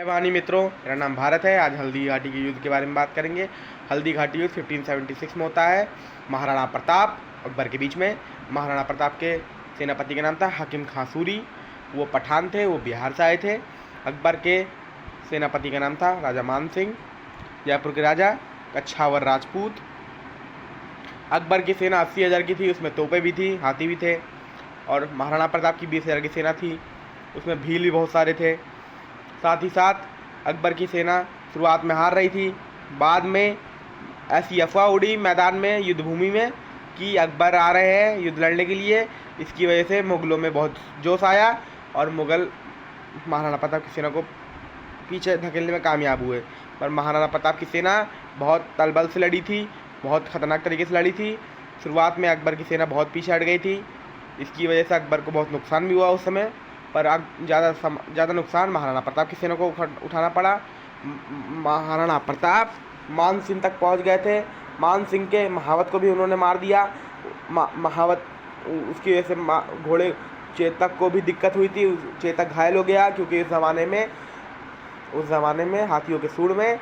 वानी मित्रों, मेरा नाम भारत है। आज हल्दी घाटी के युद्ध के बारे में बात करेंगे। हल्दी घाटी युद्ध 1576 में होता है। महाराणा प्रताप अकबर के बीच में। महाराणा प्रताप के सेनापति का नाम था हकीम खां सूरी। वो पठान थे, वो बिहार से आए थे। अकबर के सेनापति का नाम था राजा मान सिंह, जयपुर के राजा कछावर राजपूत। अकबर की सेना 80,000 की थी, उसमें तोपें भी थी, हाथी भी थे। और महाराणा प्रताप की 20,000 की सेना थी, उसमें भील भी बहुत सारे थे। साथ ही साथ अकबर की सेना शुरुआत में हार रही थी। बाद में ऐसी अफवाह उड़ी मैदान में, युद्ध भूमि में, कि अकबर आ रहे हैं युद्ध लड़ने के लिए। इसकी वजह से मुग़लों में बहुत जोश आया और मुग़ल महाराणा प्रताप की सेना को पीछे धकेलने में कामयाब हुए। पर महाराणा प्रताप की सेना बहुत तलबल से लड़ी थी, बहुत ख़तरनाक तरीके से लड़ी थी। शुरुआत में अकबर की सेना बहुत पीछे हट गई थी। इसकी वजह से अकबर को बहुत नुकसान भी हुआ उस समय, पर ज़्यादा नुकसान महाराणा प्रताप की सेना को उठाना पड़ा। महाराणा प्रताप मान सिंह तक पहुंच गए थे। मान सिंह के महावत को भी उन्होंने मार दिया। महावत उसकी वजह से घोड़े चेतक को भी दिक्कत हुई थी। चेतक घायल हो गया, क्योंकि उस ज़माने में हाथियों के सूंड में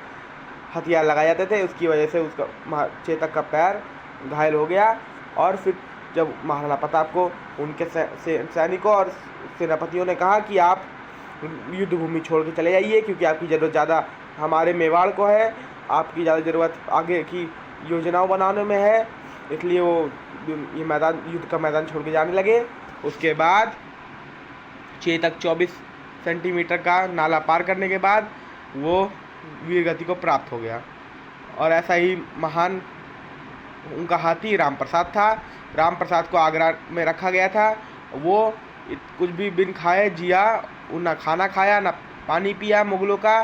हथियार लगाए जाते थे। उसकी वजह से उसका चेतक का पैर घायल हो गया। और फिर जब महाराणा प्रताप को उनके सैनिकों और सेनापतियों ने कहा कि आप युद्ध भूमि छोड़ के चले जाइए, क्योंकि आपकी ज़रूरत ज़्यादा हमारे मेवाड़ को है, आपकी ज़्यादा ज़रूरत आगे की योजनाओं बनाने में है, इसलिए वो ये मैदान, युद्ध का मैदान छोड़ के जाने लगे। उसके बाद चेतक 24 सेंटीमीटर का नाला पार करने के बाद वो वीर गति को प्राप्त हो गया। और ऐसा ही महान उनका हाथी राम प्रसाद था। राम प्रसाद को आगरा में रखा गया था। वो कुछ भी बिन खाए जिया, ना खाना खाया ना पानी पिया मुग़लों का,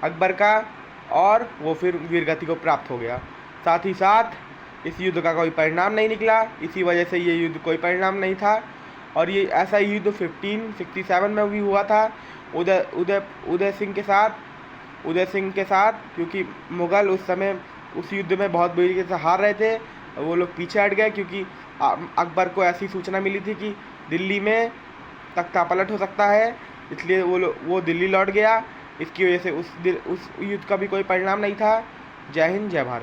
अकबर का, और वो फिर वीरगति को प्राप्त हो गया। साथ ही साथ इस युद्ध का कोई परिणाम नहीं निकला। इसी वजह से ये युद्ध कोई परिणाम नहीं था। और ये ऐसा युद्ध 1567 में भी हुआ था उदय सिंह के साथ, क्योंकि मुग़ल उस समय उस युद्ध में बहुत बुरी तरीके से हार रहे थे। वो लोग पीछे हट गए, क्योंकि अकबर को ऐसी सूचना मिली थी कि दिल्ली में तख्ता पलट हो सकता है, इसलिए वो दिल्ली लौट गया। इसकी वजह से उस युद्ध का भी कोई परिणाम नहीं था। जय हिंद, जय भारत।